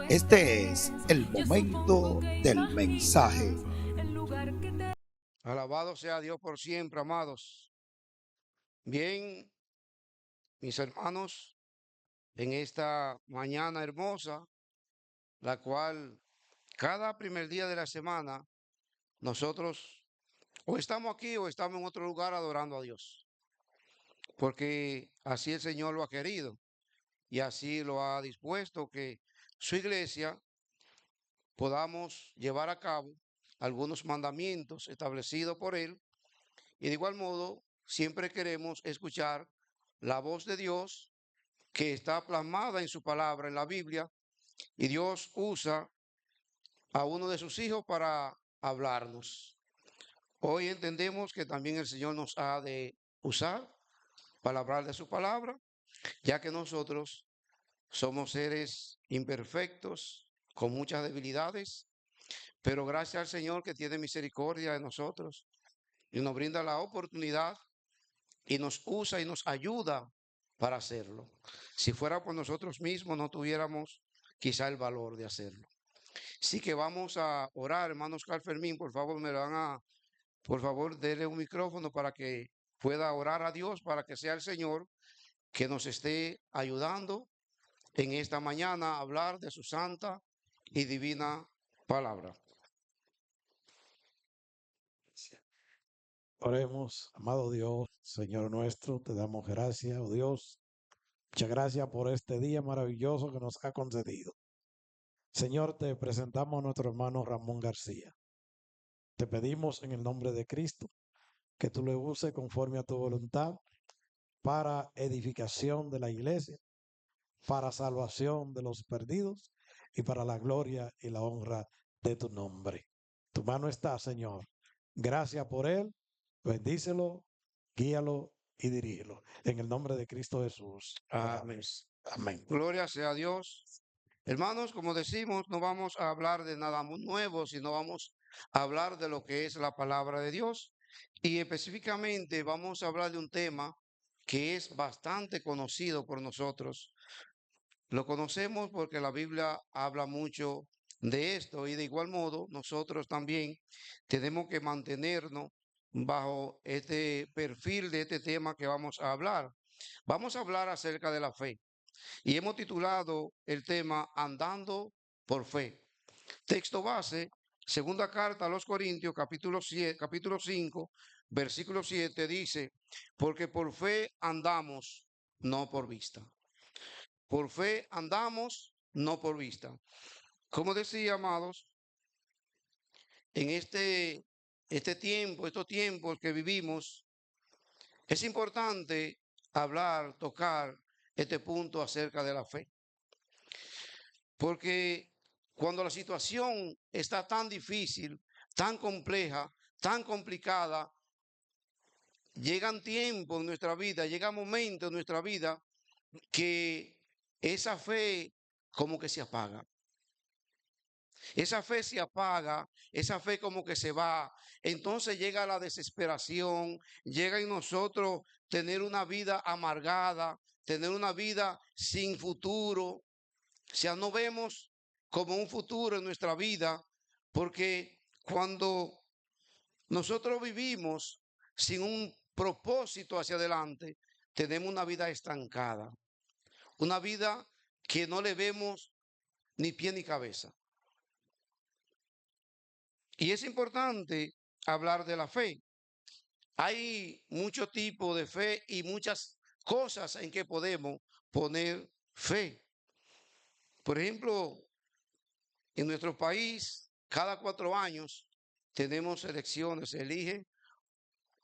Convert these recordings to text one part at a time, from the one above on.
Este es el momento del mensaje. Alabado sea Dios por siempre, amados. Bien, mis hermanos, en esta mañana hermosa, la cual cada primer día de la semana nosotros o estamos aquí o estamos en otro lugar adorando a Dios, porque así el Señor lo ha querido y así lo ha dispuesto que su iglesia podamos llevar a cabo algunos mandamientos establecidos por Él. Y de igual modo, siempre queremos escuchar la voz de Dios que está plasmada en su palabra, en la Biblia, y Dios usa a uno de sus hijos para hablarnos. Hoy entendemos que también el Señor nos ha de usar para hablar de su palabra, ya que nosotros somos seres imperfectos, con muchas debilidades, pero gracias al Señor que tiene misericordia de nosotros y nos brinda la oportunidad y nos usa y nos ayuda para hacerlo. Si fuera por nosotros mismos, no tuviéramos quizá el valor de hacerlo. Sí que vamos a orar, hermano Oscar Fermín, por favor, por favor, denle un micrófono para que pueda orar a Dios, para que sea el Señor que nos esté ayudando en esta mañana a hablar de su santa y divina palabra. Oremos, amado Dios, Señor nuestro, te damos gracias, oh Dios. Muchas gracias por este día maravilloso que nos ha concedido. Señor, te presentamos a nuestro hermano Ramón García. Te pedimos en el nombre de Cristo que tú le uses conforme a tu voluntad para edificación de la iglesia, para salvación de los perdidos y para la gloria y la honra de tu nombre. Tu mano está, Señor. Gracias por él. Bendícelo, guíalo y dirígelo. En el nombre de Cristo Jesús. Amén. Amén. Gloria sea a Dios. Hermanos, como decimos, no vamos a hablar de nada nuevo, sino vamos a hablar de lo que es la palabra de Dios. Y específicamente vamos a hablar de un tema que es bastante conocido por nosotros. Lo conocemos porque la Biblia habla mucho de esto y de igual modo nosotros también tenemos que mantenernos bajo este perfil de este tema que vamos a hablar. Vamos a hablar acerca de la fe. Y hemos titulado el tema Andando por fe. Texto base, segunda carta a los Corintios, capítulo 7, capítulo 5, versículo 7 dice, porque por fe andamos, no por vista. Por fe andamos, no por vista. Como decía, amados, en este tiempo, estos tiempos que vivimos, es importante hablar, tocar este punto acerca de la fe. Porque cuando la situación está tan difícil, tan compleja, tan complicada, llegan tiempos en nuestra vida, llegan momentos en nuestra vida que esa fe como que se apaga. Esa fe se apaga, esa fe como que se va. Entonces llega la desesperación, llega en nosotros tener una vida amargada, tener una vida sin futuro. O sea, no vemos como un futuro en nuestra vida, porque cuando nosotros vivimos sin un propósito hacia adelante, tenemos una vida estancada, una vida que no le vemos ni pie ni cabeza. Y es importante hablar de la fe. Hay muchos tipos de fe y muchas cosas en que podemos poner fe. Por ejemplo, en nuestro país, cada 4 años tenemos elecciones, se eligen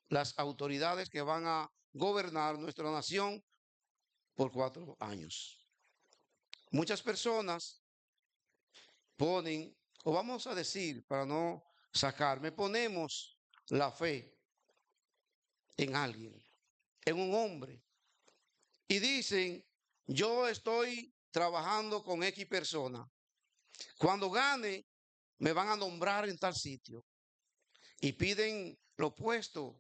las autoridades que van a gobernar nuestra nación por 4 años. Muchas personas ponen, o vamos a decir, para no sacarme, ponemos la fe en alguien, en un hombre, y dicen, yo estoy trabajando con X persona. Cuando gane, me van a nombrar en tal sitio. Y piden los puestos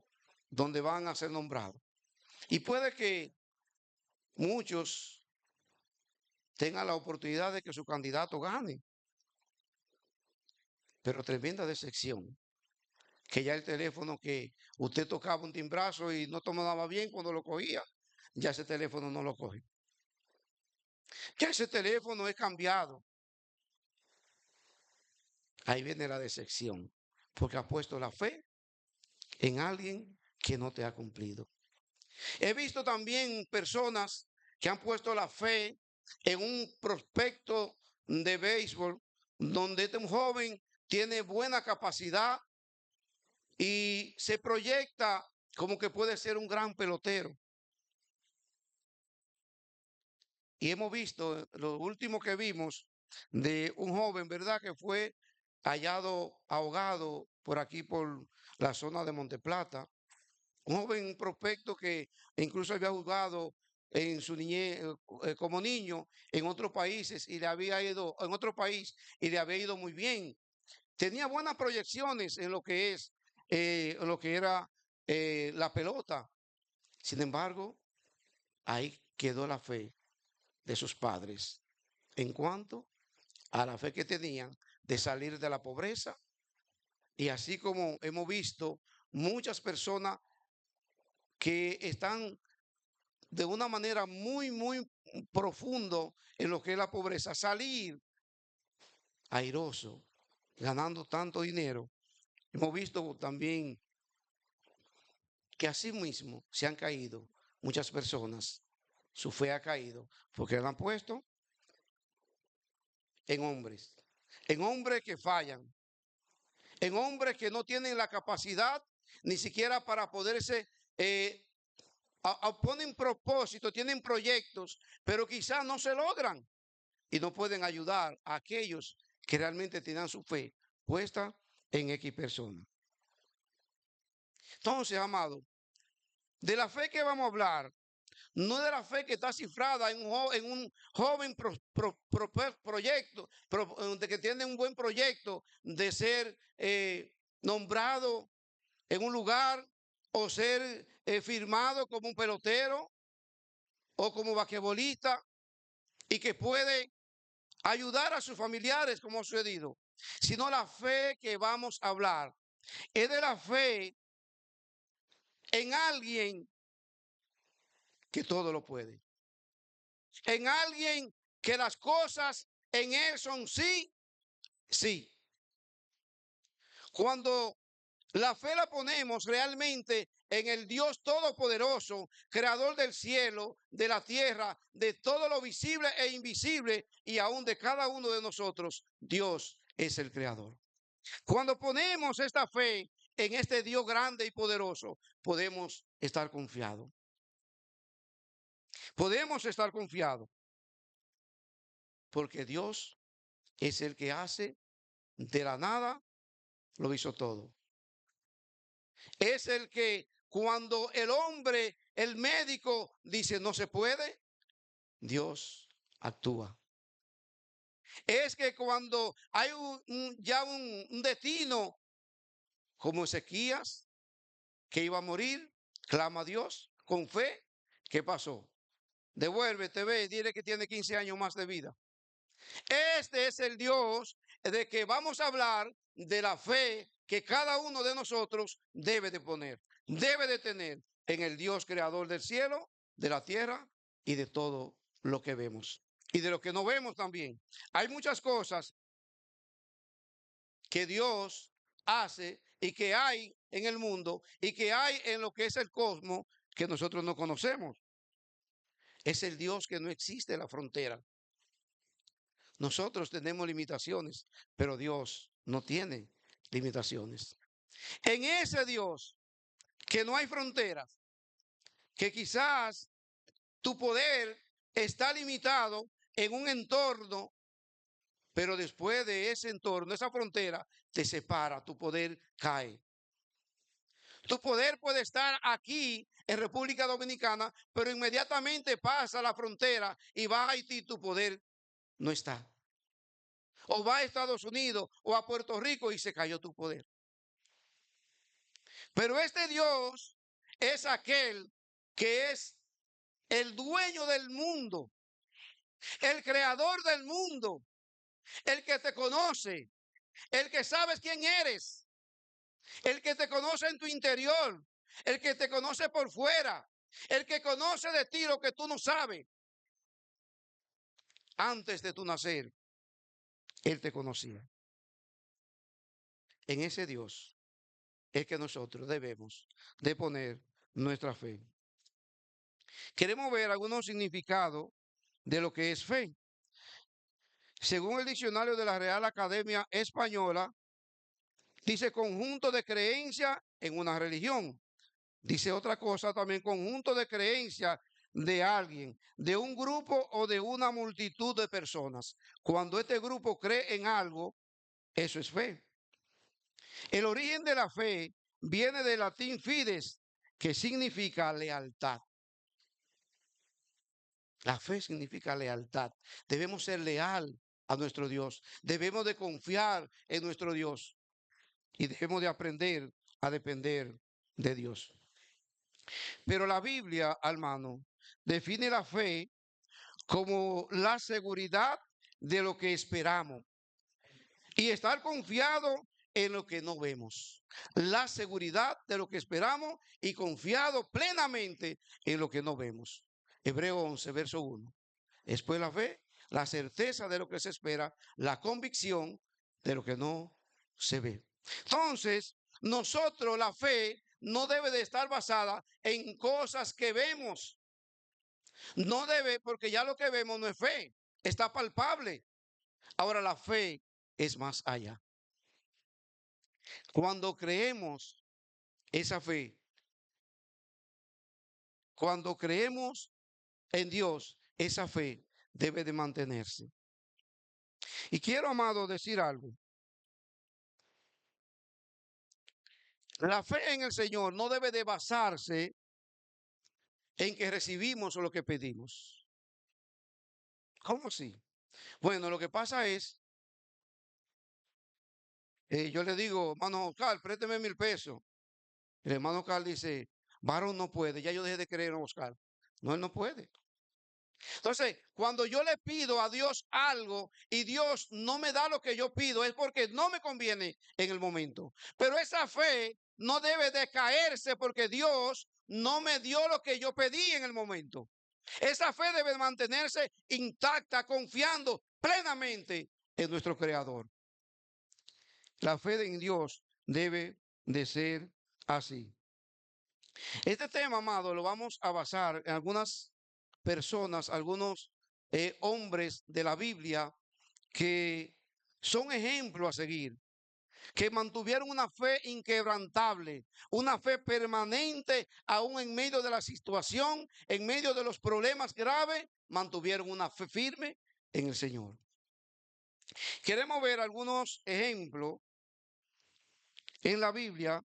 donde van a ser nombrados. Y puede que muchos tenga la oportunidad de que su candidato gane. Pero tremenda decepción, que ya el teléfono que usted tocaba un timbrazo y no tomaba bien cuando lo cogía, ya ese teléfono no lo coge. Ya ese teléfono es cambiado. Ahí viene la decepción, porque ha puesto la fe en alguien que no te ha cumplido. He visto también personas que han puesto la fe en un prospecto de béisbol donde este joven tiene buena capacidad y se proyecta como que puede ser un gran pelotero. Y hemos visto, lo último que vimos de un joven, ¿verdad? Que fue hallado ahogado por aquí, por la zona de Monteplata. Un joven prospecto que incluso había jugado en su niñez como niño en otros países y le había ido, en otro país y le había ido muy bien. Tenía buenas proyecciones en lo que es, lo que era la pelota. Sin embargo, ahí quedó la fe de sus padres en cuanto a la fe que tenían de salir de la pobreza. Y así como hemos visto muchas personas que están de una manera muy profundo en lo que es la pobreza, salir airoso, ganando tanto dinero. Hemos visto también que así mismo se han caído muchas personas, su fe ha caído porque la han puesto en hombres que fallan, en hombres que no tienen la capacidad ni siquiera para poderse, ponen propósitos, tienen proyectos, pero quizás no se logran y no pueden ayudar a aquellos que realmente tienen su fe puesta en X persona. Entonces, amado, de la fe que vamos a hablar, no de la fe que está cifrada en un joven proyecto, de que tiene un buen proyecto de ser nombrado en un lugar o ser firmado como un pelotero o como basquetbolista y que puede ayudar a sus familiares como ha sucedido, sino la fe que vamos a hablar es de la fe en alguien que todo lo puede, en alguien que las cosas en él son sí, sí. Cuando la fe la ponemos realmente en el Dios Todopoderoso, creador del cielo, de la tierra, de todo lo visible e invisible y aún de cada uno de nosotros, Dios es el creador. Cuando ponemos esta fe en este Dios grande y poderoso, podemos estar confiados. Podemos estar confiados porque Dios es el que hace de la nada, lo hizo todo. Es el que cuando el hombre, el médico dice no se puede, Dios actúa. Es que cuando hay ya un destino como Ezequías, que iba a morir, clama a Dios con fe. ¿Qué pasó? Devuélvete, ve, dile que tiene 15 años más de vida. Este es el Dios de que vamos a hablar, de la fe que cada uno de nosotros debe de poner, debe de tener en el Dios creador del cielo, de la tierra y de todo lo que vemos. Y de lo que no vemos también. Hay muchas cosas que Dios hace y que hay en el mundo y que hay en lo que es el cosmos que nosotros no conocemos. Es el Dios que no existe en la frontera. Nosotros tenemos limitaciones, pero Dios no tiene limitaciones. En ese Dios que no hay fronteras, que quizás tu poder está limitado en un entorno, pero después de ese entorno, esa frontera te separa, tu poder cae. Tu poder puede estar aquí en República Dominicana, pero inmediatamente pasa la frontera y va a Haití, tu poder no está. O va a Estados Unidos o a Puerto Rico y se cayó tu poder. Pero este Dios es aquel que es el dueño del mundo, el creador del mundo, el que te conoce, el que sabes quién eres, el que te conoce en tu interior, el que te conoce por fuera, el que conoce de ti lo que tú no sabes. Antes de tu nacer, Él te conocía. En ese Dios es que nosotros debemos de poner nuestra fe. Queremos ver algunos significados de lo que es fe. Según el diccionario de la Real Academia Española, dice conjunto de creencia en una religión. Dice otra cosa también, conjunto de creencia de alguien, de un grupo o de una multitud de personas. Cuando este grupo cree en algo, eso es fe. El origen de la fe viene del latín fides, que significa lealtad. La fe significa lealtad. Debemos ser leal a nuestro Dios. Debemos de confiar en nuestro Dios. Y debemos de aprender a depender de Dios. Pero la Biblia, hermano, define la fe como la seguridad de lo que esperamos y estar confiado en lo que no vemos. La seguridad de lo que esperamos y confiado plenamente en lo que no vemos. Hebreo 11, verso 1. Después la fe, la certeza de lo que se espera, la convicción de lo que no se ve. Entonces, nosotros la fe no debe de estar basada en cosas que vemos. No debe, porque ya lo que vemos no es fe, está palpable. Ahora la fe es más allá. Cuando creemos esa fe, cuando creemos en Dios, esa fe debe de mantenerse. Y quiero, amado, decir algo. La fe en el Señor no debe de basarse en que recibimos lo que pedimos. ¿Cómo así? Bueno, lo que pasa es, yo le digo, hermano Oscar, présteme 1,000 pesos. El hermano Oscar dice, varón no puede, ya yo dejé de creer en Oscar. No, él no puede. Entonces, cuando yo le pido a Dios algo y Dios no me da lo que yo pido, es porque no me conviene en el momento. Pero esa fe no debe de caerse porque Dios no me dio lo que yo pedí en el momento. Esa fe debe mantenerse intacta, confiando plenamente en nuestro Creador. La fe en Dios debe de ser así. Este tema, amado, lo vamos a basar en algunas personas, algunos hombres de la Biblia que son ejemplos a seguir, que mantuvieron una fe inquebrantable, una fe permanente, aún en medio de la situación, en medio de los problemas graves, mantuvieron una fe firme en el Señor. Queremos ver algunos ejemplos en la Biblia.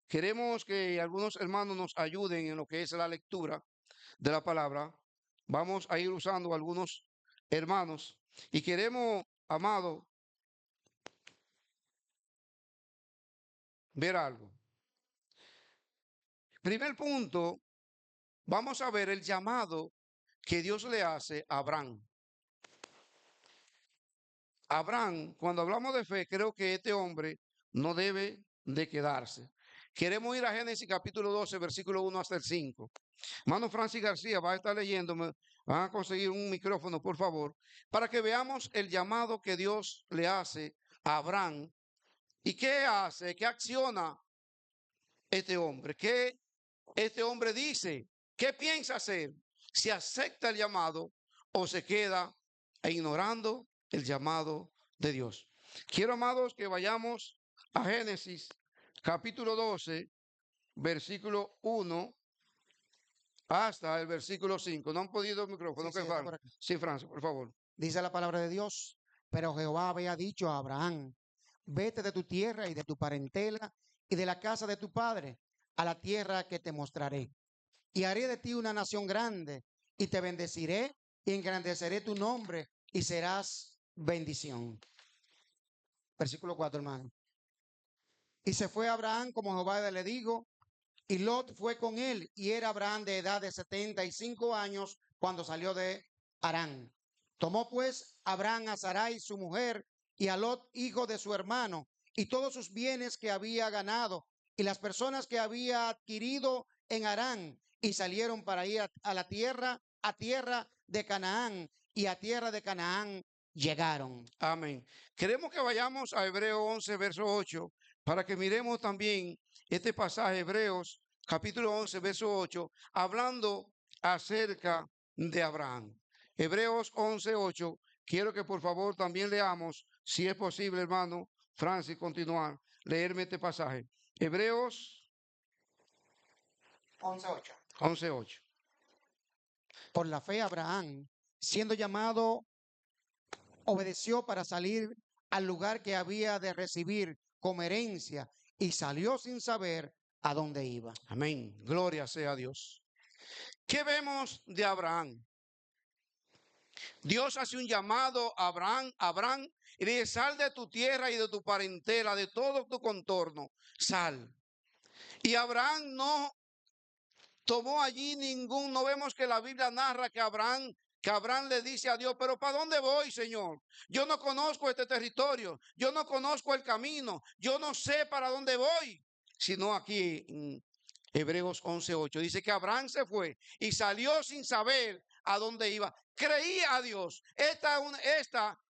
Queremos que algunos hermanos nos ayuden en lo que es la lectura de la palabra. Vamos a ir usando algunos hermanos y queremos, amado, ver algo. Primer punto, vamos a ver el llamado que Dios le hace a Abraham. Abraham, cuando hablamos de fe, creo que este hombre no debe de quedarse. Queremos ir a Génesis capítulo 12, versículo 1 hasta el 5. Hermano Francis García va a estar leyéndome, van a conseguir un micrófono, por favor, para que veamos el llamado que Dios le hace a Abraham. ¿Y qué hace? ¿Qué acciona este hombre? ¿Qué este hombre dice? ¿Qué piensa hacer? ¿Si acepta el llamado o se queda ignorando el llamado de Dios? Quiero, amados, que vayamos a Génesis capítulo 12, versículo 1 hasta el versículo 5. ¿No han podido el micrófono? Sí, está por acá. Sí, Francia, por favor. Dice la palabra de Dios, pero Jehová había dicho a Abraham, vete de tu tierra y de tu parentela y de la casa de tu padre a la tierra que te mostraré. Y haré de ti una nación grande y te bendeciré y engrandeceré tu nombre y serás bendición. Versículo 4, hermano. Y se fue Abraham como Jehová le dijo, y Lot fue con él, y era Abraham de edad de 75 años cuando salió de Harán. Tomó pues Abraham a Sarai su mujer y a Lot hijo de su hermano y todos sus bienes que había ganado y las personas que había adquirido en Harán y salieron para ir a tierra de Canaán, y a tierra de Canaán llegaron. Amén. Queremos que vayamos a Hebreos 11, verso 8, para que miremos también este pasaje, Hebreos capítulo 11, verso 8, hablando acerca de Abraham. Hebreos 11, 8. Quiero que por favor también leamos, si es posible, hermano Francis, continuar, leerme este pasaje. Hebreos 11:8. 11, 8. Por la fe Abraham, siendo llamado, obedeció para salir al lugar que había de recibir como herencia y salió sin saber a dónde iba. Amén. Gloria sea a Dios. ¿Qué vemos de Abraham? Dios hace un llamado a Abraham, y le dice: sal de tu tierra y de tu parentela, de todo tu contorno, sal. Y Abraham no tomó allí no vemos que la Biblia narra que Abraham le dice a Dios: pero ¿para dónde voy, Señor? Yo no conozco este territorio, yo no conozco el camino, yo no sé para dónde voy. Sino aquí en Hebreos 11:8 dice que Abraham se fue y salió sin saber a dónde iba. Creía a Dios. Esta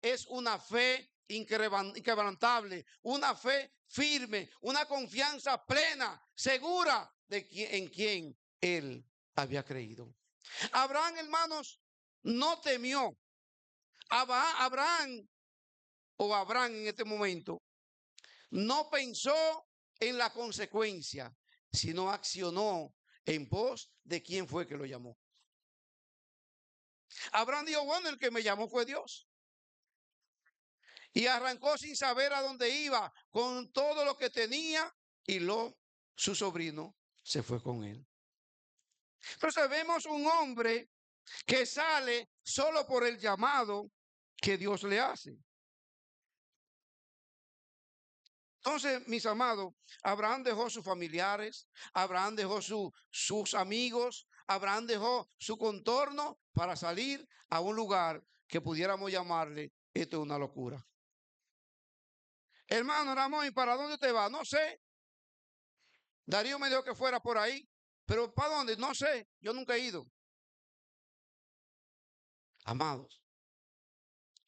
es una fe inquebrantable, una fe firme, una confianza plena, segura en quien él había creído. Abraham, hermanos, no temió. Abraham en este momento no pensó en la consecuencia, sino accionó en pos de quién fue que lo llamó. Abraham dijo: bueno, el que me llamó fue Dios. Y arrancó sin saber a dónde iba, con todo lo que tenía, y su sobrino se fue con él. Entonces vemos un hombre que sale solo por el llamado que Dios le hace. Entonces, mis amados, Abraham dejó sus familiares, Abraham dejó sus amigos, Abraham dejó su contorno para salir a un lugar que pudiéramos llamarle: esto es una locura. Hermano Ramón, ¿y para dónde te vas? No sé. Darío me dijo que fuera por ahí, pero ¿para dónde? No sé, yo nunca he ido. Amados,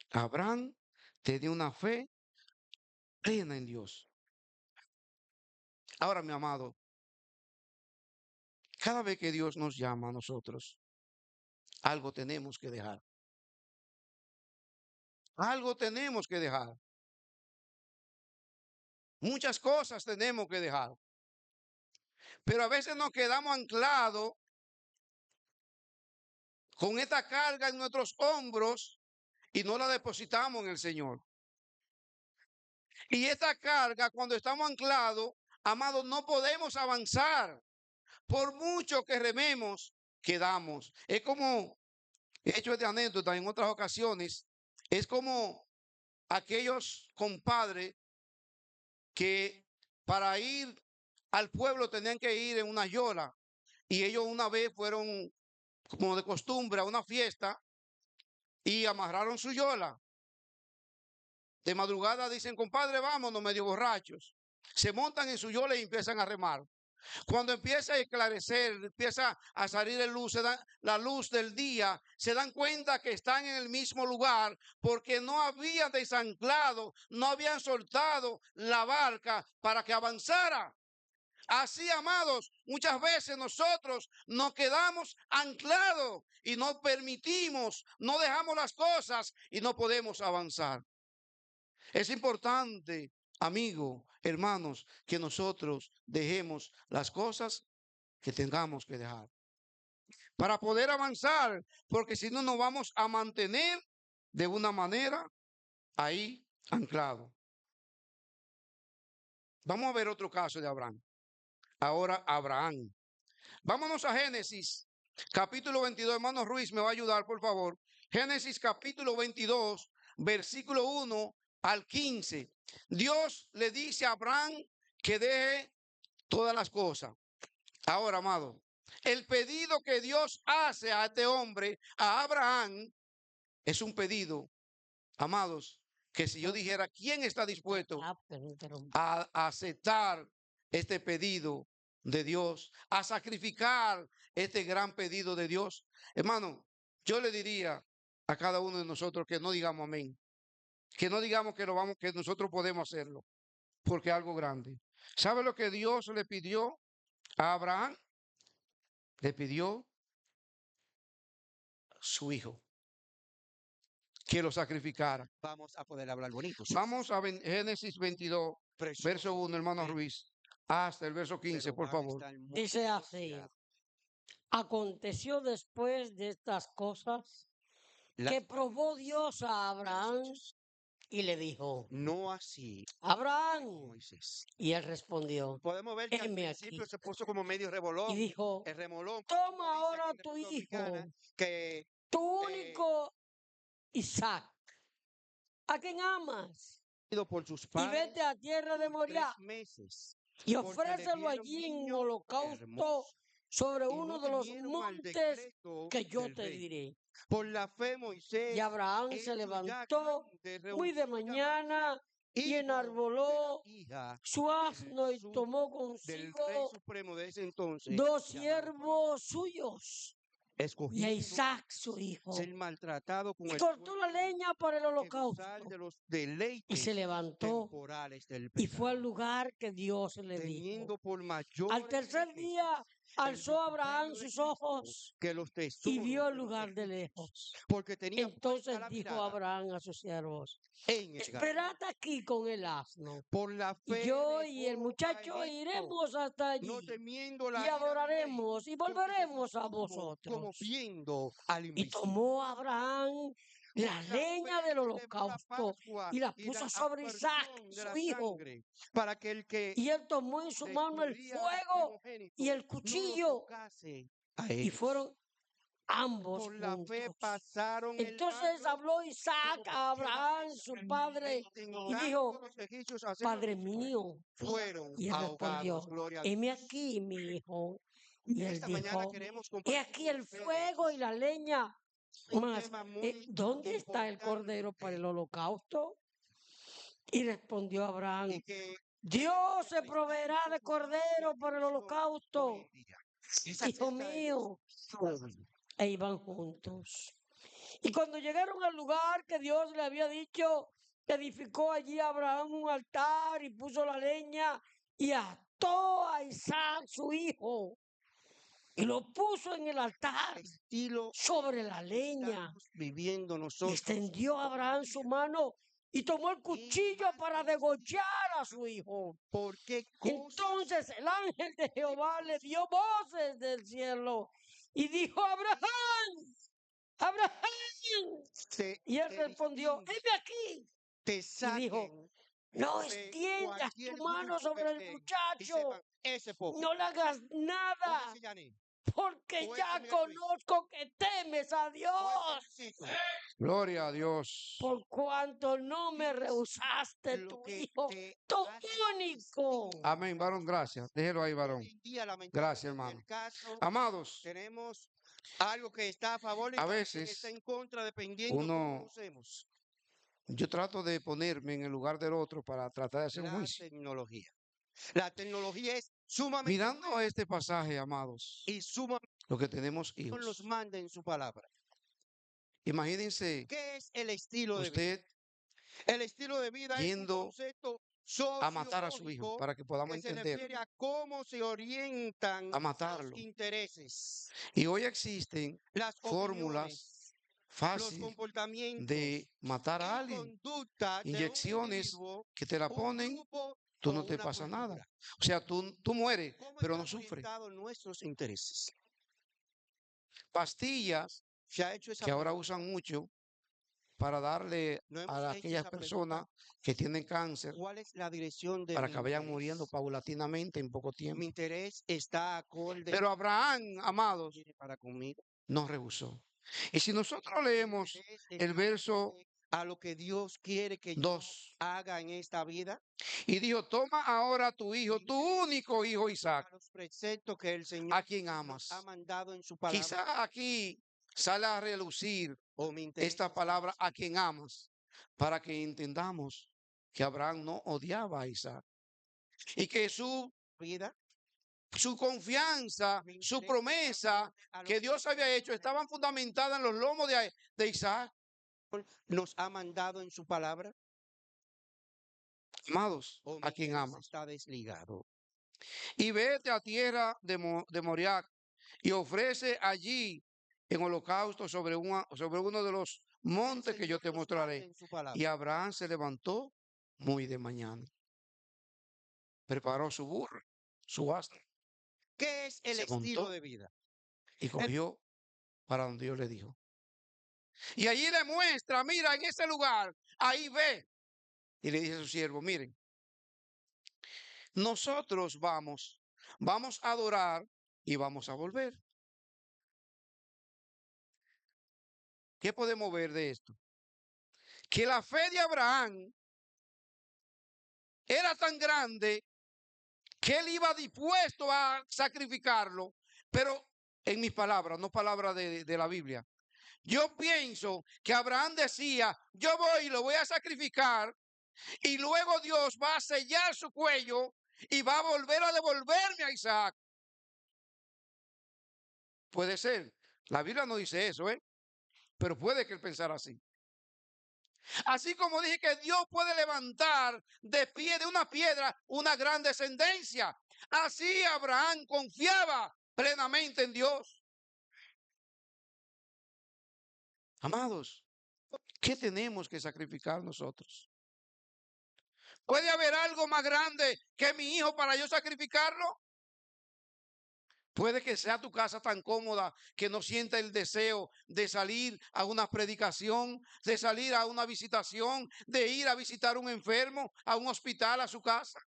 Abraham tenía una fe plena en Dios. Ahora, mi amado, cada vez que Dios nos llama a nosotros, algo tenemos que dejar. Algo tenemos que dejar. Muchas cosas tenemos que dejar. Pero a veces nos quedamos anclados con esta carga en nuestros hombros y no la depositamos en el Señor. Y esta carga, cuando estamos anclados, amados, no podemos avanzar. Por mucho que rememos, quedamos. Es como, he hecho de anécdota en otras ocasiones, es como aquellos compadres que para ir al pueblo tenían que ir en una yola, y ellos una vez fueron, como de costumbre, a una fiesta y amarraron su yola. De madrugada dicen: compadre, vámonos, medio borrachos. Se montan en su yola y empiezan a remar. Cuando empieza a esclarecer, empieza a salir en luz, la luz del día, se dan cuenta que están en el mismo lugar porque no habían desanclado, no habían soltado la barca para que avanzara. Así, amados, muchas veces nosotros nos quedamos anclados y no permitimos, no dejamos las cosas y no podemos avanzar. Es importante, amigo, hermanos, que nosotros dejemos las cosas que tengamos que dejar para poder avanzar, porque si no nos vamos a mantener de una manera ahí anclado. Vamos a ver otro caso de Abraham. Ahora Abraham. Vámonos a Génesis, capítulo 22. Hermano Ruiz, me va a ayudar, por favor. Génesis, capítulo 22, versículo 1 al 15. Dios le dice a Abraham que deje todas las cosas. Ahora, amado, el pedido que Dios hace a este hombre, a Abraham, es un pedido, amados, que si yo dijera, ¿quién está dispuesto a aceptar este pedido de Dios, a sacrificar este gran pedido de Dios? Hermano, yo le diría a cada uno de nosotros que no digamos amén, que no digamos que que nosotros podemos hacerlo, porque es algo grande. ¿Sabe lo que Dios le pidió a Abraham? Le pidió su hijo, que lo sacrificara. Vamos a poder hablar bonito. Sí, Vamos a Génesis 22, precioso, verso 1, hermano pero- Ruiz, hasta el verso 15, pero por van a favor. estar muy Dice así: divorciados. aconteció después de estas cosas Las que probó Dios a de los Abraham hechos, y le dijo: no así Abraham. Moisés. Y él respondió: Podemos ver que al heme principio aquí. se puso como medio Y revolón, dijo: el remolón, toma como dice ahora aquí en tu República hijo, Dominicana, que tu único Isaac, a quien amas, ido por sus y padres vete a tierra de 3 Moriah meses, y porque le ofrécelo dieron allí en niño holocausto hermoso, sobre y uno no de los temieron al montes decreto que yo del te rey. diré. Por la fe Y Moisés, Abraham se hecho ya levantó grande, muy de rehusó llamarse mañana y hijo de enarboló la hija su asno y su- tomó del rey consigo supremo de ese entonces, dos llamado Faraón, siervos suyos y a escogiendo Isaac su hijo, ser maltratado con y el cortó la sueño leña para el que gozar holocausto de los y se deleites levantó temporales del y fue al pecado, lugar que Dios le dijo. teniendo por Al mayores tercer día riquezas el alzó Abraham vituperio de sus Cristo ojos que los y tesoros vio el de los lugar de egipcios, lejos. porque tenía puesta Entonces la dijo mirada Abraham a sus siervos: en el ganado. esperad aquí con el asno, Por la y fe yo y el dejó a muchacho Egipto, iremos hasta no allí temiendo y la ira del rey, adoraremos y porque se volveremos a sostuvo como vosotros. viendo al Y invisible. tomó Abraham la Por la leña fe del celebró la holocausto Pascua y la y la puso sobre Isaac, aspersión de su la hijo. sangre, para que el que Y él tomó en su mano el destruía al fuego y primogénito el no lo cuchillo, tocase a y ellos. fueron ambos Por la fe juntos. pasaron el Entonces agro habló Isaac como a Abraham, su padre, y intentando dijo: los egipcios hacer lo Padre mismo, mío. fueron Y él ahogados. respondió: Gloria a heme Dios. aquí, mi hijo. Y él Esta mañana dijo: queremos he compartir aquí con el ustedes fuego y la leña. un Mas, tema muy ¿dónde está el cordero para el holocausto? Y respondió Abraham: y que Dios se proveerá de cordero para el hoy holocausto, en día. Esa hijo cerca de mío. Dios. E iban juntos. Y cuando llegaron al lugar que Dios le había dicho, edificó allí Abraham un altar y puso la leña y ató a Isaac, su hijo, y lo puso en el altar Estilo sobre la leña. estamos viviendo Y nosotros. extendió Abraham su mano y tomó el cuchillo para degollar a su hijo. ¿Por qué cosas Entonces el ángel de Jehová le dio voces del cielo y dijo: Abraham, Abraham. te, Y él te respondió: distinguen, heme aquí. te Y dijo: saquen no de extiendas cualquier tu mano grupo que sobre el esté y muchacho, sepan, ese pobre, no le hagas nada, póngase Yané, porque o ya ese Miguel Luis, conozco que temes a o ese Dios, Luisito, Gloria a Dios. por cuanto no me rehusaste lo tu que hijo, te tu hace único. distinto. Amén, varón, gracias. Déjelo ahí, varón. Hoy en día, Gracias, lamentablemente, hermano. el caso, Amados, tenemos algo que está a favor y a también está veces en contra, dependiendo cómo lo uno, usemos. yo trato de ponerme en el lugar del otro para tratar de hacer un La juicio. tecnología. La tecnología es sumamente Mirando este pasaje, amados, y sumamente lo que tenemos los hijos. manda en su palabra. Imagínense ¿Qué es el estilo de vida? usted El estilo de vida es un yendo concepto a matar a su hijo sociológico para que podamos que se entender, refiere a cómo se orientan a los matarlo. intereses, Y hoy existen las fórmulas opiniones, los fáciles comportamientos de matar a y alguien. conducta de un Inyecciones individuo, que te la un ponen, grupo tú o no te una pasa nada. cultura. O sea, tú mueres, ¿Cómo pero no están sufres. orientados nuestros intereses? Pastillas Se ha hecho esa que ahora pregunta. usan mucho para darle No hemos a hecho aquellas esa personas pregunta. que tienen cáncer ¿Cuál es la dirección de para mi que vayan muriendo interés? paulatinamente en poco tiempo. Mi interés está acorde Pero Abraham, amados, quiere para conmigo. no rehusó. Y si nosotros Mi leemos interés el está verso acorde a lo que Dios quiere que yo 2, haga en esta vida, y dijo: toma ahora tu hijo, tu único hijo Isaac, a los preceptos que el Señor a quien nos amas. ha mandado en su palabra. Quizá aquí sale a relucir o me interesa esta estar palabra así. a quien amas, para que entendamos que Abraham no odiaba a Isaac y que Vida, su confianza, me su interesa promesa a lo que Dios había hecho estaban fundamentadas en los lomos de Isaac. nos ha mandado en su palabra Amados, o a mi quien interés amas. está desligado. Y vete a tierra de Moriah y ofrece allí en holocausto sobre uno de los El montes que yo Señor te nos manda mostraré. en su palabra. Y Abraham se levantó muy de mañana. Preparó su burro, su asno, ¿Qué es el se estilo montó de vida? y cogió para donde Dios le dijo. Y allí le muestra, mira, en ese lugar, ahí ve. Y le dice a su siervo, miren, nosotros vamos a adorar y vamos a volver. ¿Qué podemos ver de esto? Que la fe de Abraham era tan grande que él iba dispuesto a sacrificarlo, pero en mis palabras, no palabras de la Biblia. Yo pienso que Abraham decía, yo voy y lo voy a sacrificar y luego Dios va a sellar su cuello y va a volver a devolverme a Isaac. Puede ser. La Biblia no dice eso, ¿eh? Pero puede que él pensara así. Así como dije que Dios puede levantar de pie de una piedra una gran descendencia. Así Abraham confiaba plenamente en Dios. Amados, ¿qué tenemos que sacrificar nosotros? ¿Puede haber algo más grande que mi hijo para yo sacrificarlo? Puede que sea tu casa tan cómoda que no sienta el deseo de salir a una predicación, de salir a una visitación, de ir a visitar a un enfermo, a un hospital, a su casa.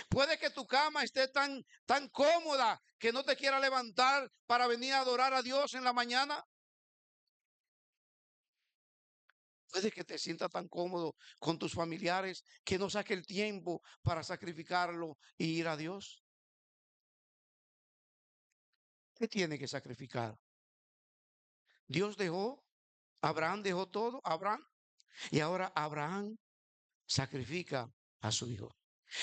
Puede que tu cama esté tan cómoda que no te quiera levantar para venir a adorar a Dios en la mañana. Puede que te sientas tan cómodo con tus familiares que no saque el tiempo para sacrificarlo e ir a Dios. ¿Qué tiene que sacrificar? Dios dejó, Abraham dejó todo, Abraham, y ahora Abraham sacrifica a su hijo.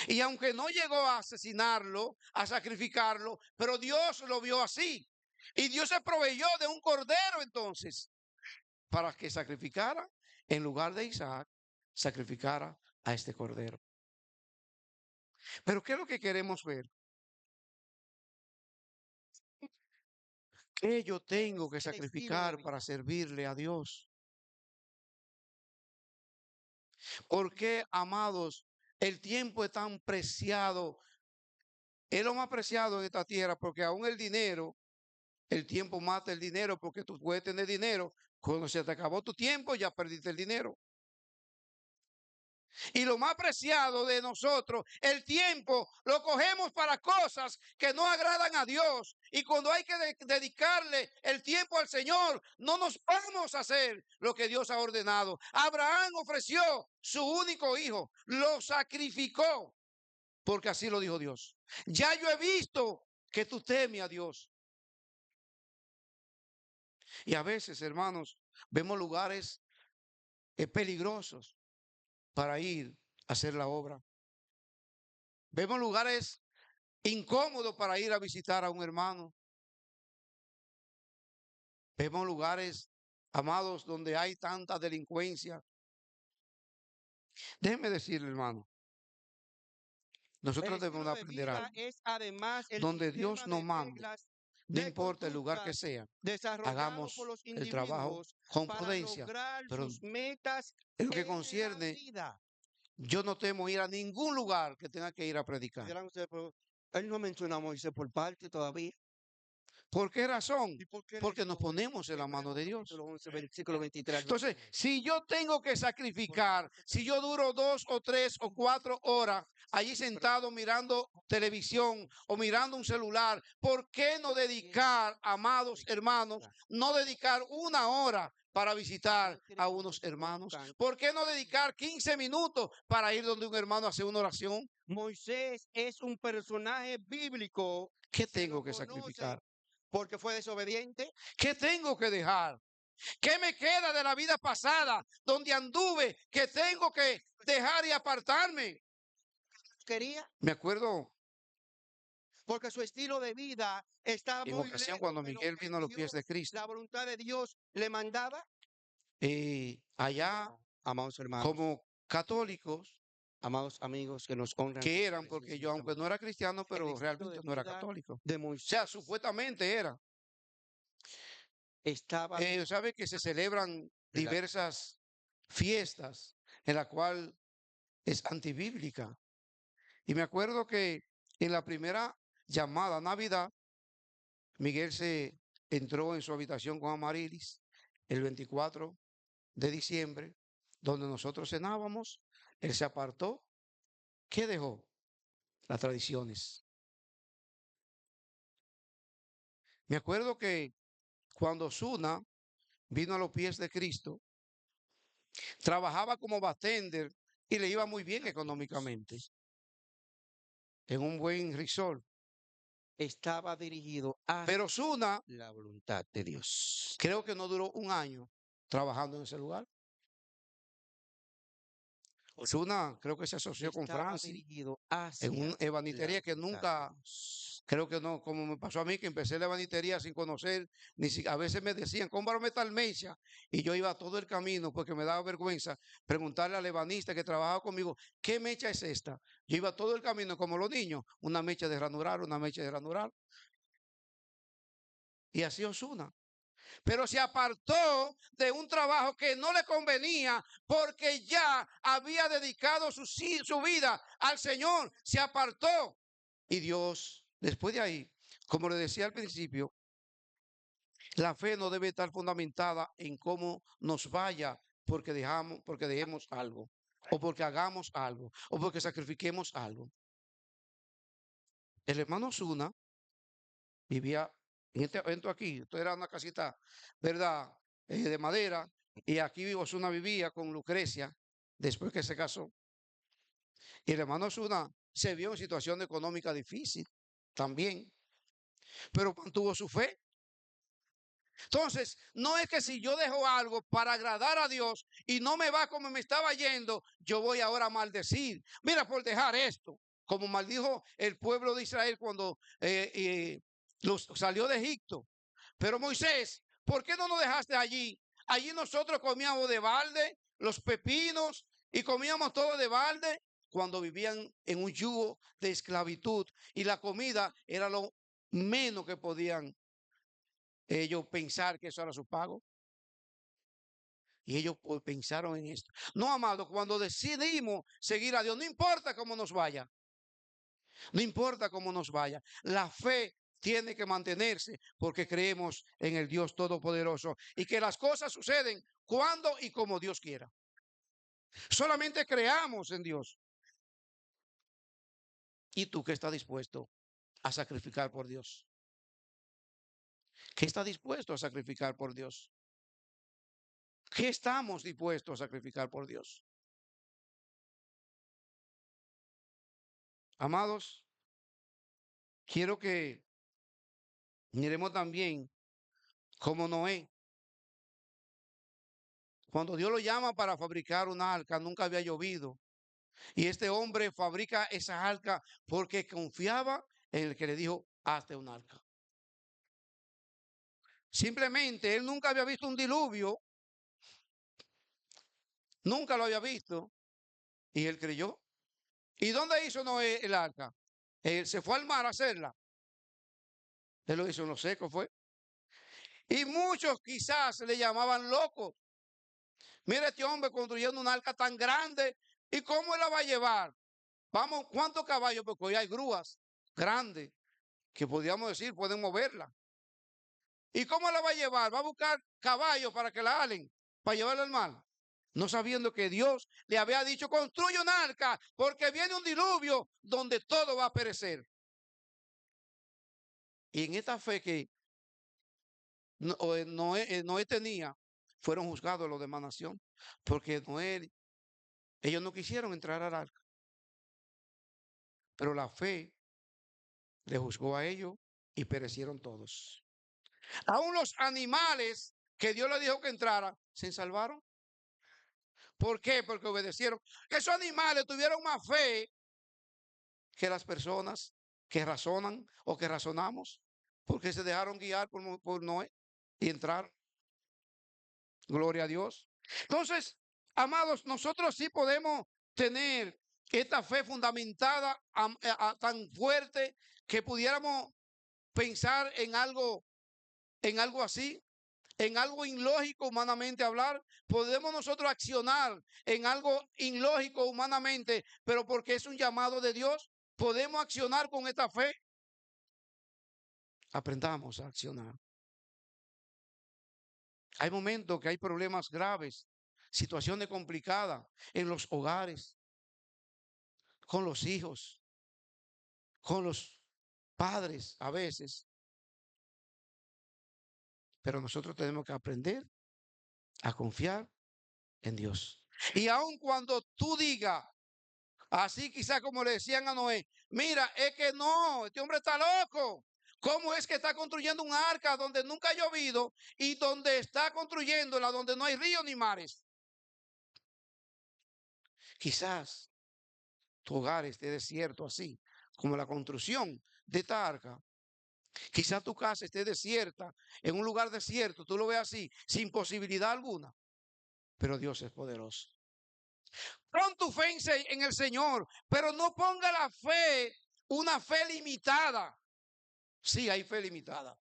Y aunque no llegó a asesinarlo, a sacrificarlo, pero Dios lo vio así. Y Dios se proveyó de un cordero entonces para que sacrificara, en lugar de Isaac, sacrificara a este cordero. Pero ¿qué es lo que queremos ver? ¿Qué yo tengo que El estilo de sacrificar vida. para servirle a Dios? ¿Por qué, amados, el tiempo es tan preciado? Es lo más preciado en esta tierra porque aún el dinero, el tiempo mata el dinero porque tú puedes tener dinero. Cuando se te acabó tu tiempo ya perdiste el dinero. Y lo más preciado de nosotros, el tiempo, lo cogemos para cosas que no agradan a Dios. Y cuando hay que dedicarle el tiempo al Señor, no nos vamos a hacer lo que Dios ha ordenado. Abraham ofreció su único hijo, lo sacrificó, porque así lo dijo Dios. Ya yo he visto que tú temes a Dios. Y a veces, hermanos, vemos lugares peligrosos para ir a hacer la obra. Vemos lugares incómodos para ir a visitar a un hermano. Vemos lugares, amados, donde hay tanta delincuencia. Déjeme decirle, hermano, El nosotros debemos estilo de aprender vida algo. es además el Donde Dios sistema nos de mande, reglas no de importa el lugar que conducta sea, desarrollado por hagamos los el trabajo individuos con para prudencia. lograr Pero sus metas en lo que en la concierne, vida. yo no temo ir a ningún lugar que tenga que ir a predicar. Dirán ustedes, pero él no menciona a Moisés por parte todavía. ¿Por qué razón? ¿Y por qué le Porque nos dijo eso? ponemos en la mano Hebreos de Dios. capítulo 11, versículo 23 al Entonces, 29. si yo tengo que sacrificar, si yo duro 2 o 3 o 4 horas allí sentado mirando televisión o mirando un celular, ¿por qué no dedicar, amados hermanos, no dedicar una hora para visitar a unos hermanos? ¿Por qué no dedicar 15 minutos para ir donde un hermano a hacer una oración? Moisés es un personaje bíblico. ¿Qué Se lo tengo que conoce sacrificar? porque fue desobediente. ¿Qué tengo que dejar? ¿Qué me queda de la vida pasada donde anduve que tengo que dejar y apartarme? Quería, Me acuerdo porque su estilo de vida estaba en muy ocasión lejos cuando de lo Miguel que vino a los pies de Dios, Cristo, la voluntad de Dios le mandaba. allá Amados hermanos, como católicos amados amigos que nos honran con que su eran, porque presencia yo esta aunque no mañana. era cristiano, El pero estilo realmente de no era vida católico. de O Moisés sea, supuestamente era. estaba Sabe que se celebran de la- diversas fiestas en la cual es antibíblica. Y me acuerdo que en la primera llamada a Navidad, Miguel se entró en su habitación con Amarilis el 24 de diciembre, donde nosotros cenábamos. Él se apartó. ¿Qué dejó? Las tradiciones. Me acuerdo que cuando Zuna vino a los pies de Cristo, trabajaba como bartender y le iba muy bien económicamente en un buen resort. estaba dirigido a Pero Zuna la voluntad de Dios. creo que no duró un año trabajando en ese lugar. Zuna creo que se asoció con Estaba Francis dirigido en hacia una la ebanitería que voluntad de nunca, Dios. creo que no, como me pasó a mí, que empecé la ebanitería sin conocer, ni si, a veces me decían, cómprame tal mecha, y yo iba todo el camino porque me daba vergüenza preguntarle al ebanista que trabajaba conmigo, ¿qué mecha es esta? Yo iba todo el camino como los niños, una mecha de ranurar, una mecha de ranurar. Y así Osuna. Pero se apartó de un trabajo que no le convenía porque ya había dedicado su vida al Señor, se apartó. Y Dios, después de ahí, como le decía al principio, la fe no debe estar fundamentada en cómo nos vaya porque dejemos algo, o porque hagamos algo, o porque sacrifiquemos algo. El hermano Zuna vivía en este evento aquí. Esto era una casita, ¿verdad? De madera. Y aquí Osuna vivía con Lucrecia después que se casó. Y el hermano Osuna se vio en situación económica difícil también, pero mantuvo su fe. Entonces, no es que si yo dejo algo para agradar a Dios y no me va como me estaba yendo, yo voy ahora a maldecir. Mira, por dejar esto, como maldijo el pueblo de Israel cuando los salió de Egipto. Pero Moisés, ¿por qué no nos dejaste allí? Allí nosotros comíamos de balde, los pepinos, y comíamos todo de balde cuando vivían en un yugo de esclavitud. Y la comida era lo menos que podían ellos pensar que eso era su pago. Y ellos pues, pensaron en esto. No, amado, cuando decidimos seguir a Dios, no importa cómo nos vaya. No importa cómo nos vaya. La fe tiene que mantenerse porque creemos en el Dios Todopoderoso y que las cosas suceden cuando y como Dios quiera. Solamente creamos en Dios. ¿Y tú qué estás dispuesto a sacrificar por Dios? ¿Qué estás dispuesto a sacrificar por Dios? ¿Qué estamos dispuestos a sacrificar por Dios? Amados, quiero que miremos también como Noé. Cuando Dios lo llama para fabricar una arca, nunca había llovido. Y este hombre fabrica esa arca porque confiaba en el que le dijo, hazte un arca. Simplemente él nunca había visto un diluvio, nunca lo había visto, y él creyó. ¿Y dónde hizo Noé el arca? Él se fue al mar a hacerla. Él lo hizo en lo seco, fue. Y muchos quizás le llamaban loco. Mira este hombre construyendo un arca tan grande, ¿y cómo él la va a llevar? Vamos, ¿cuántos caballos? Porque hoy hay grúas grandes que podríamos decir pueden moverla. ¿Y cómo la va a llevar? ¿Va a buscar caballos para que la halen, para llevarla al mar? No sabiendo que Dios le había dicho, construye un arca, porque viene un diluvio donde todo va a perecer. Y en esta fe que Noé tenía, fueron juzgados los demás nación, porque ellos no quisieron entrar al arca. Pero la fe le juzgó a ellos y perecieron todos. Aún los animales que Dios le dijo que entraran, se salvaron. ¿Por qué? Porque obedecieron. Esos animales tuvieron más fe que las personas que razonan o que razonamos, porque se dejaron guiar por Noé y entraron. Gloria a Dios. Entonces, amados, nosotros sí podemos tener esta fe fundamentada tan fuerte que pudiéramos pensar en algo así, en algo ilógico humanamente hablar. Podemos nosotros accionar en algo ilógico humanamente, pero porque es un llamado de Dios, podemos accionar con esta fe. Aprendamos a accionar. Hay momentos que hay problemas graves, situaciones complicadas en los hogares, con los hijos, con los padres a veces. Pero nosotros tenemos que aprender a confiar en Dios. Y aun cuando tú digas, así quizás como le decían a Noé, mira, es que no, este hombre está loco. ¿Cómo es que está construyendo un arca donde nunca ha llovido y donde está construyéndola donde no hay ríos ni mares? Quizás tu hogar esté desierto así, como la construcción de esta arca. Quizás tu casa esté desierta, en un lugar desierto, tú lo ves así, sin posibilidad alguna. Pero Dios es poderoso. Pon tu fe en el Señor, pero no ponga la fe, una fe limitada. Sí, hay fe limitada.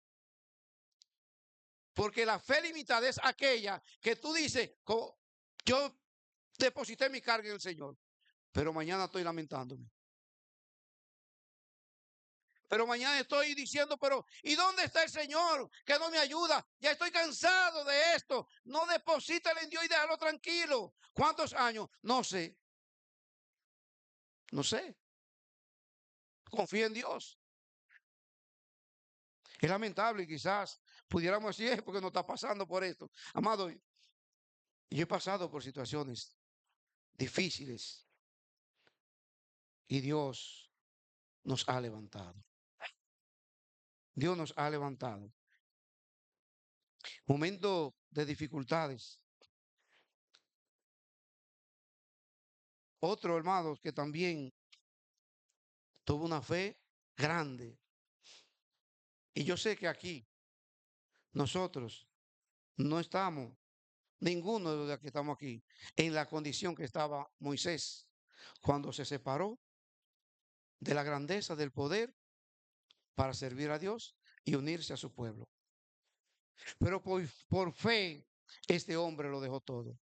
Porque la fe limitada es aquella que tú dices, yo deposité mi carga en el Señor, pero mañana estoy lamentándome. Pero mañana estoy diciendo, pero ¿y dónde está el Señor que no me ayuda? Ya estoy cansado de esto. No deposítale en Dios y déjalo tranquilo. ¿Cuántos años? No sé. No sé. Confía en Dios. Es lamentable y quizás pudiéramos decir, porque no está pasando por esto. Amado, yo he pasado por situaciones difíciles y Dios nos ha levantado. Dios nos ha levantado. Momento de dificultades. Otro hermano que también tuvo una fe grande. Y yo sé que aquí nosotros no estamos, ninguno de los que estamos aquí, en la condición que estaba Moisés cuando se separó de la grandeza del poder para servir a Dios y unirse a su pueblo. Pero por fe, este hombre lo dejó todo.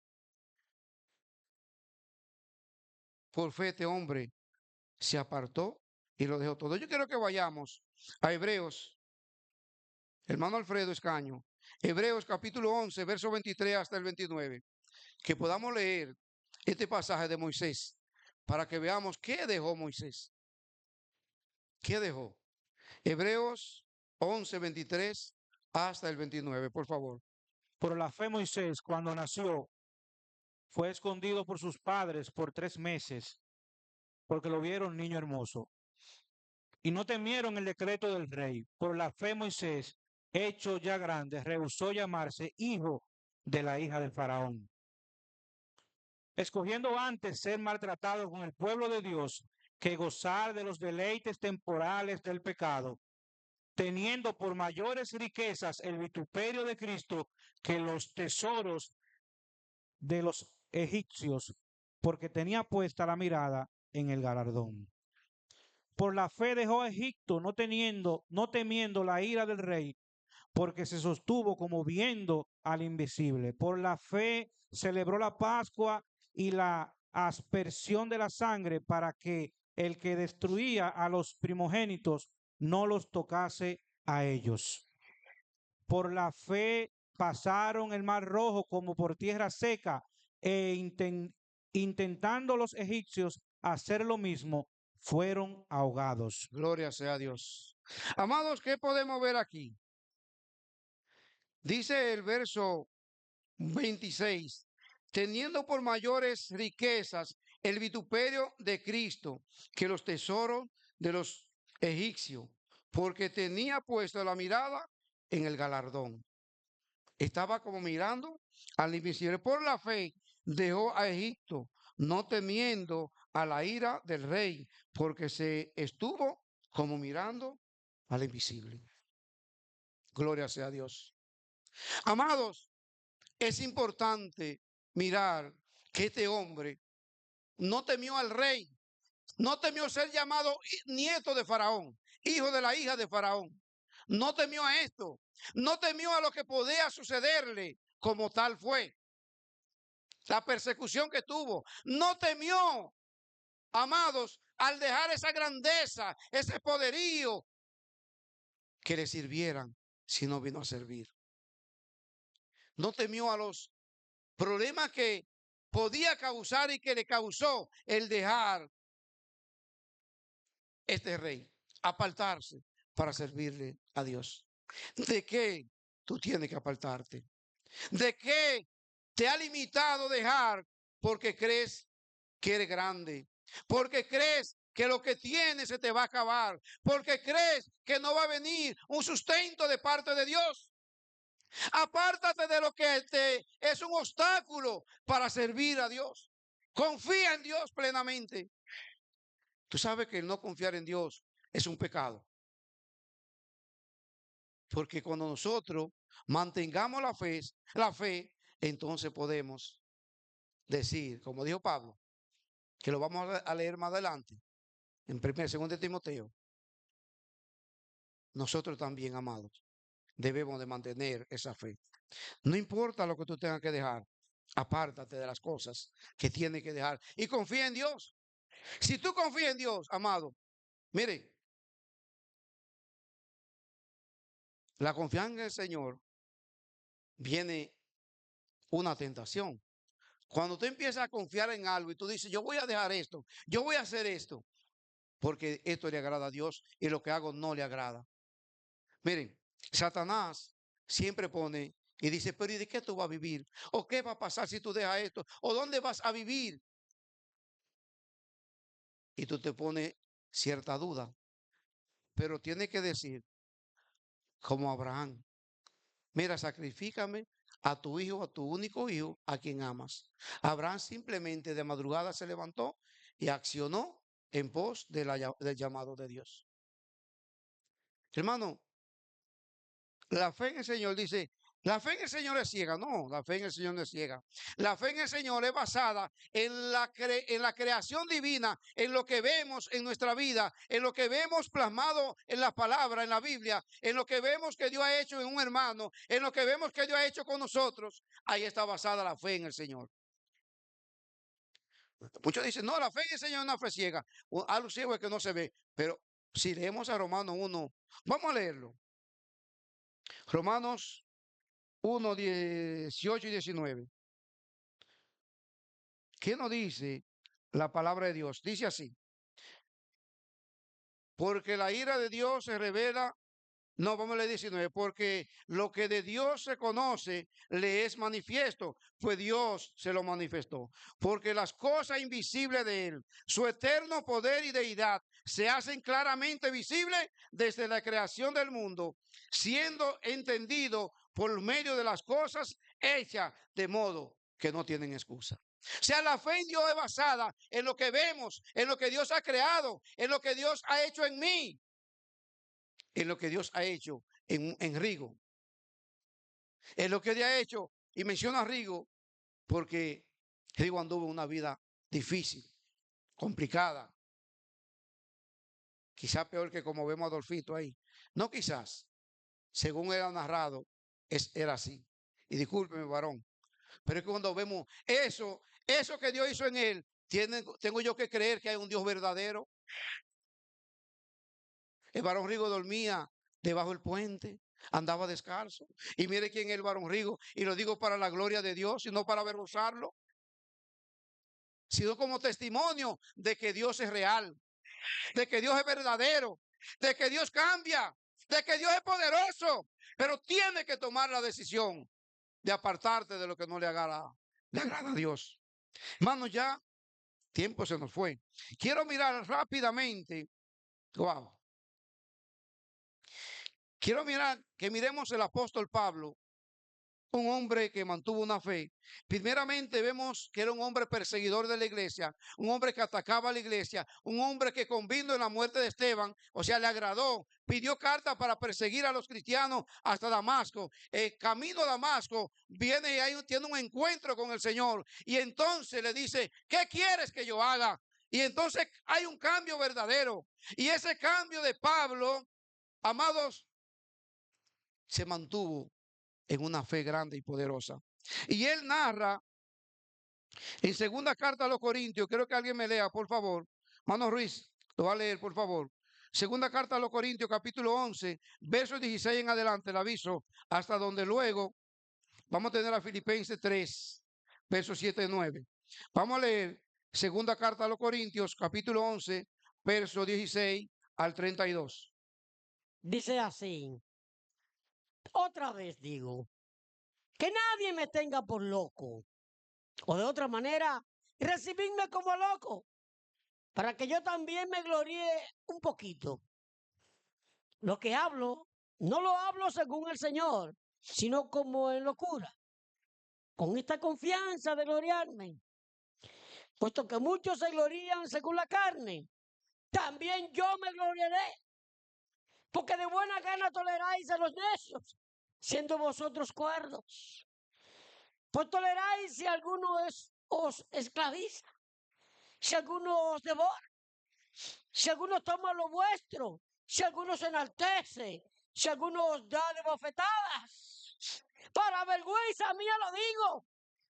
Por fe, este hombre se apartó y lo dejó todo. Yo quiero que vayamos a Hebreos, hermano Alfredo Escaño, Hebreos capítulo 11, verso 23 hasta el 29, que podamos leer este pasaje de Moisés para que veamos qué dejó Moisés. ¿Qué dejó? Hebreos 11, 23 hasta el 29, por favor. Por la fe Moisés, cuando nació, fue escondido por sus padres por 3 meses, porque lo vieron niño hermoso. Y no temieron el decreto del rey. Por la fe Moisés, hecho ya grande, rehusó llamarse hijo de la hija de Faraón, escogiendo antes ser maltratado con el pueblo de Dios que gozar de los deleites temporales del pecado, teniendo por mayores riquezas el vituperio de Cristo que los tesoros de los egipcios, porque tenía puesta la mirada en el galardón. Por la fe dejó a Egipto, no temiendo la ira del rey, porque se sostuvo como viendo al invisible. Por la fe celebró la Pascua y la aspersión de la sangre, para que el que destruía a los primogénitos no los tocase a ellos. Por la fe pasaron el mar rojo como por tierra seca, e intentando los egipcios hacer lo mismo, fueron ahogados. Gloria sea a Dios. Amados, ¿qué podemos ver aquí? Dice el verso 26, teniendo por mayores riquezas el vituperio de Cristo que los tesoros de los egipcios, porque tenía puesto la mirada en el galardón. Estaba como mirando al invisible. Por la fe dejó a Egipto, no temiendo a la ira del rey, porque se estuvo como mirando al invisible. Gloria sea a Dios. Amados, es importante mirar que este hombre no temió al rey, no temió ser llamado nieto de Faraón, hijo de la hija de Faraón. No temió a esto, no temió a lo que podía sucederle, como tal fue la persecución que tuvo. No temió, amados, al dejar esa grandeza, ese poderío, que le sirvieran, sino vino a servir. No temió a los problemas que podía causar y que le causó el dejar este rey, apartarse para servirle a Dios. ¿De qué tú tienes que apartarte? ¿De qué te ha limitado dejar porque crees que eres grande? Porque crees que lo que tienes se te va a acabar, porque crees que no va a venir un sustento de parte de Dios. Apártate de lo que te es un obstáculo para servir a Dios. Confía en Dios plenamente. Tú sabes que el no confiar en Dios es un pecado. Porque cuando nosotros mantengamos la fe, entonces podemos decir, como dijo Pablo, que lo vamos a leer más adelante, en 1 y 2 de Timoteo, nosotros también, amados, debemos de mantener esa fe. No importa lo que tú tengas que dejar, apártate de las cosas que tienes que dejar y confía en Dios. Si tú confías en Dios, amado, mire, la confianza en el Señor viene una tentación. Cuando tú empiezas a confiar en algo y tú dices, yo voy a dejar esto, yo voy a hacer esto, porque esto le agrada a Dios y lo que hago no le agrada. Miren, Satanás siempre pone y dice, pero ¿y de qué tú vas a vivir? ¿O qué va a pasar si tú dejas esto? ¿O dónde vas a vivir? Y tú te pones cierta duda, pero tienes que decir, como Abraham, mira, sacrifícame a tu hijo, a tu único hijo, a quien amas. Abraham simplemente de madrugada se levantó y accionó en pos del llamado de Dios. Hermano, la fe en el Señor dice, la fe en el Señor es ciega. No, la fe en el Señor no es ciega. La fe en el Señor es basada en la creación divina, en lo que vemos en nuestra vida, en lo que vemos plasmado en la palabra, en la Biblia, en lo que vemos que Dios ha hecho en un hermano, en lo que vemos que Dios ha hecho con nosotros. Ahí está basada la fe en el Señor. Muchos dicen, no, la fe en el Señor es una fe ciega. Algo ciego es que no se ve. Pero si leemos a Romanos 1, vamos a leerlo. Romanos 1, 18 y 19. ¿Qué nos dice la palabra de Dios? Dice así, porque la ira de Dios se revela, no, vamos a leer 19, porque lo que de Dios se conoce le es manifiesto, pues Dios se lo manifestó. Porque las cosas invisibles de Él, su eterno poder y deidad, se hacen claramente visibles desde la creación del mundo, siendo entendido por medio de las cosas hechas, de modo que no tienen excusa. O sea, la fe en Dios es basada en lo que vemos, en lo que Dios ha creado, en lo que Dios ha hecho en mí, en lo que Dios ha hecho en Rigo, en lo que Dios ha hecho, y menciono a Rigo porque Rigo anduvo una vida difícil, complicada, quizás peor que como vemos a Adolfito ahí. No quizás, según era narrado, era así. Y discúlpeme, varón, pero es que cuando vemos eso que Dios hizo en él, tengo yo que creer que hay un Dios verdadero. El varón Rigo dormía debajo del puente, andaba descalzo. Y mire quién es el varón Rigo, y lo digo para la gloria de Dios y no para avergonzarlo, sino como testimonio de que Dios es real, de que Dios es verdadero, de que Dios cambia, de que Dios es poderoso, pero tiene que tomar la decisión de apartarte de lo que no le agrada a Dios. Hermanos, ya tiempo se nos fue. Quiero mirar rápidamente. Wow. Quiero que miremos el apóstol Pablo, un hombre que mantuvo una fe. Primeramente vemos que era un hombre perseguidor de la iglesia, un hombre que atacaba a la iglesia, un hombre que convino en la muerte de Esteban, o sea, le agradó, pidió carta para perseguir a los cristianos hasta Damasco. Camino a Damasco, viene y tiene un encuentro con el Señor y entonces le dice, ¿qué quieres que yo haga? Y entonces hay un cambio verdadero. Y ese cambio de Pablo, amados, se mantuvo en una fe grande y poderosa. Y él narra en segunda carta a los Corintios, quiero que alguien me lea, por favor. Mano Ruiz, lo va a leer, por favor. Segunda carta a los Corintios, capítulo 11, versos 16 en adelante, el aviso, hasta donde luego vamos a tener a Filipenses 3, versos 7 y 9. Vamos a leer segunda carta a los Corintios, capítulo 11, versos 16 al 32. Dice así, otra vez digo, que nadie me tenga por loco, o de otra manera, recibidme como loco, para que yo también me gloríe un poquito. Lo que hablo, no lo hablo según el Señor, sino como en locura, con esta confianza de gloriarme, puesto que muchos se glorían según la carne, también yo me gloriaré, porque de buena gana toleráis a los necios, siendo vosotros cuerdos. Pues toleráis si alguno os esclaviza, si alguno os devora, si alguno toma lo vuestro, si alguno se enaltece, si alguno os da de bofetadas. Para vergüenza mía lo digo,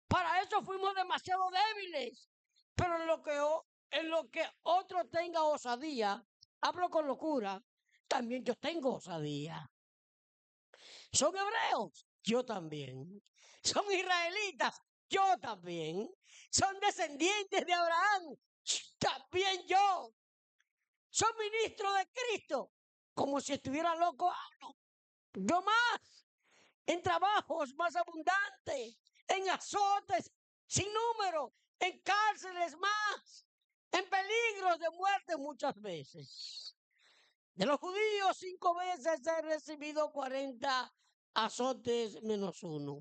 para eso fuimos demasiado débiles. Pero en lo que otro tenga osadía, hablo con locura, también yo tengo osadía. ¿Son hebreos? Yo también. ¿Son israelitas? Yo también. ¿Son descendientes de Abraham? También yo. ¿Son ministros de Cristo? Como si estuviera loco hablo. Yo más. En trabajos más abundantes, en azotes sin número, en cárceles más, en peligros de muerte muchas veces. De los judíos 5 veces he recibido 40 azotes menos 1.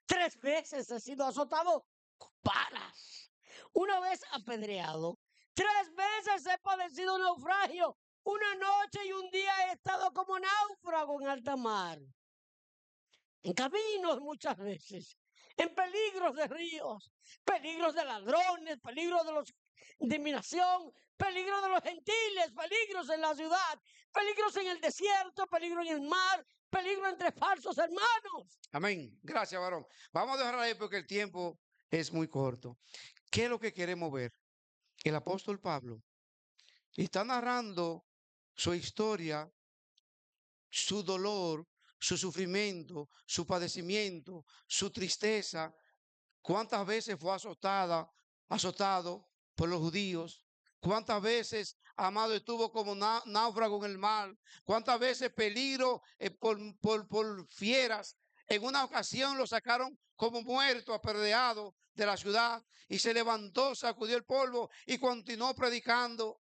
3 veces he sido azotado con varas. 1 vez apedreado. 3 veces he padecido naufragio. 1 noche y 1 día he estado como náufrago en alta mar. En caminos muchas veces. En peligros de ríos. Peligros de ladrones. Peligros de los de migración. Peligros de los gentiles. Peligros en la ciudad. Peligros en el desierto. Peligro en el mar. Peligro entre falsos hermanos. Amén. Gracias, varón. Vamos a dejar ahí porque el tiempo es muy corto. ¿Qué es lo que queremos ver? El apóstol Pablo está narrando su historia, su dolor, su sufrimiento, su padecimiento, su tristeza. ¿Cuántas veces fue azotado por los judíos? ¿Cuántas veces, amado, estuvo como náufrago en el mar? ¿Cuántas veces peligro por fieras? En una ocasión lo sacaron como muerto, aperdeado de la ciudad y se levantó, sacudió el polvo y continuó predicando.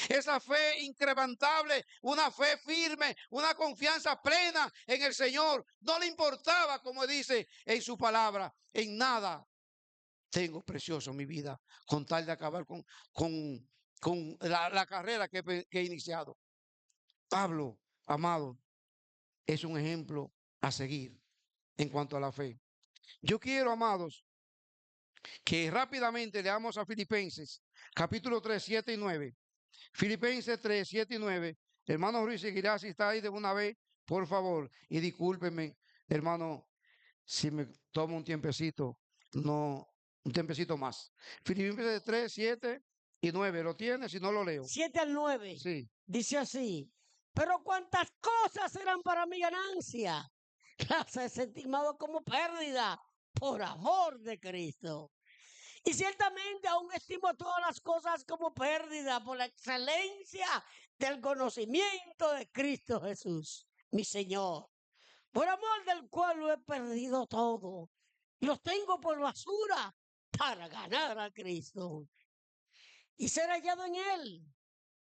Esa fe incrementable, una fe firme, una confianza plena en el Señor. No le importaba, como dice en su palabra, en nada tengo precioso mi vida con tal de acabar con la carrera que he iniciado. Pablo, amado, es un ejemplo a seguir en cuanto a la fe. Yo quiero, amados, que rápidamente leamos a Filipenses, capítulo 3, 7 y 9. Filipenses 3, 7 y 9. Hermano Ruiz seguirá si está ahí de una vez, por favor. Y discúlpeme, hermano, si me tomo un tiempecito, un tiempecito más. Filipenses 3, 7 y 9. ¿Lo tiene? Si no lo leo. 7 al 9. Sí. Dice así. Pero cuántas cosas eran para mi ganancia, las he estimado como pérdida por amor de Cristo. Y ciertamente aún estimo todas las cosas como pérdida por la excelencia del conocimiento de Cristo Jesús, mi Señor, por amor del cual lo he perdido todo. Los tengo por basura para ganar a Cristo y ser hallado en Él,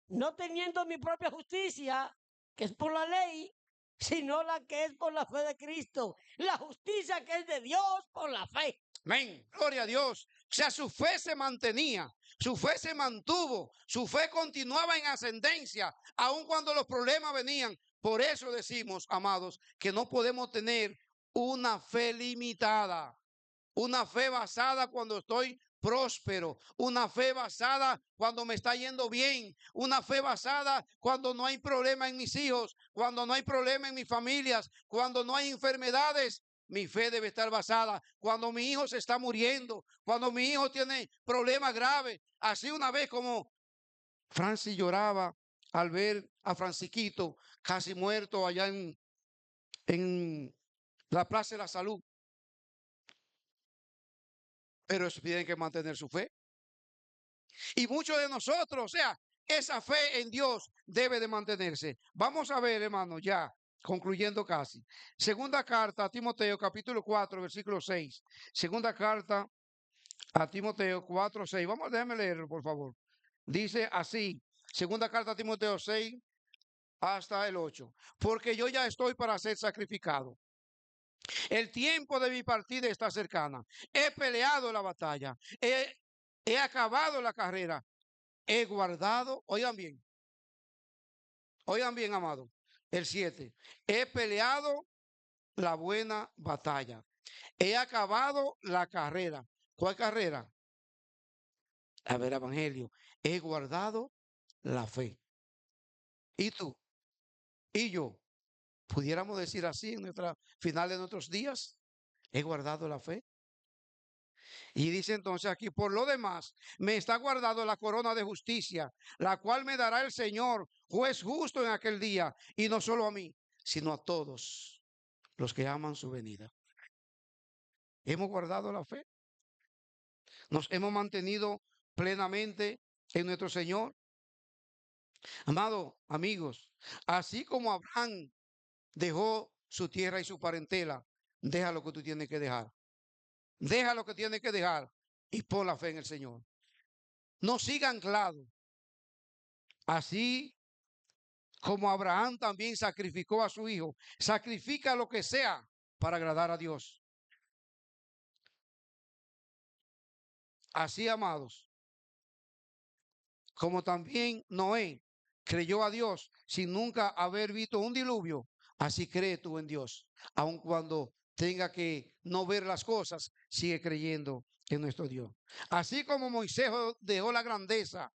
no teniendo mi propia justicia, que es por la ley, sino la que es por la fe de Cristo, la justicia que es de Dios por la fe. Amén. Gloria a Dios. O sea, su fe se mantenía, su fe se mantuvo, su fe continuaba en ascendencia, aun cuando los problemas venían. Por eso decimos, amados, que no podemos tener una fe limitada, una fe basada cuando estoy próspero, una fe basada cuando me está yendo bien, una fe basada cuando no hay problema en mis hijos, cuando no hay problema en mis familias, cuando no hay enfermedades. Mi fe debe estar basada cuando mi hijo se está muriendo, cuando mi hijo tiene problemas graves. Así una vez como Francis lloraba al ver a Francisquito casi muerto allá en la Plaza de la Salud. Pero eso tienen que mantener su fe. Y muchos de nosotros, o sea, esa fe en Dios debe de mantenerse. Vamos a ver, hermano, ya concluyendo casi. Segunda carta a Timoteo, capítulo 4, versículo 6. Segunda carta a Timoteo 4, 6. Déjame leerlo, por favor. Dice así, segunda carta a Timoteo 6 hasta el 8. Porque yo ya estoy para ser sacrificado. El tiempo de mi partida está cercana. He peleado la batalla. He acabado la carrera. He guardado, oigan bien, amado. El 7. He peleado la buena batalla. He acabado la carrera. ¿Cuál carrera? A ver, evangelio. He guardado la fe. ¿Y tú? ¿Y yo? ¿Pudiéramos decir así en nuestra final de nuestros días? He guardado la fe. Y dice entonces aquí, por lo demás, me está guardado la corona de justicia, la cual me dará el Señor, juez justo en aquel día, y no solo a mí, sino a todos los que aman su venida. Hemos guardado la fe. Nos hemos mantenido plenamente en nuestro Señor. Amado, amigos, así como Abraham dejó su tierra y su parentela, deja lo que tú tienes que dejar. Deja lo que tienes que dejar y pon la fe en el Señor. No siga anclado. Así como Abraham también sacrificó a su hijo, sacrifica lo que sea para agradar a Dios. Así, amados, como también Noé creyó a Dios sin nunca haber visto un diluvio, así cree tú en Dios. Aun cuando tenga que no ver las cosas, sigue creyendo en nuestro Dios. Así como Moisés dejó la grandeza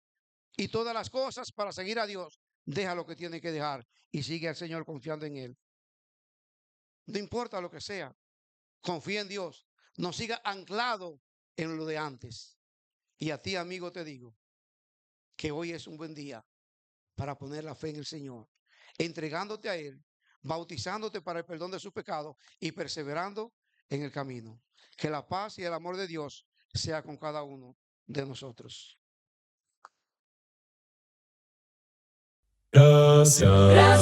y todas las cosas para seguir a Dios, deja lo que tiene que dejar y sigue al Señor confiando en Él. No importa lo que sea, confía en Dios. No siga anclado en lo de antes. Y a ti, amigo, te digo que hoy es un buen día para poner la fe en el Señor, entregándote a Él, bautizándote para el perdón de sus pecados y perseverando en el camino. Que la paz y el amor de Dios sea con cada uno de nosotros. Gracias.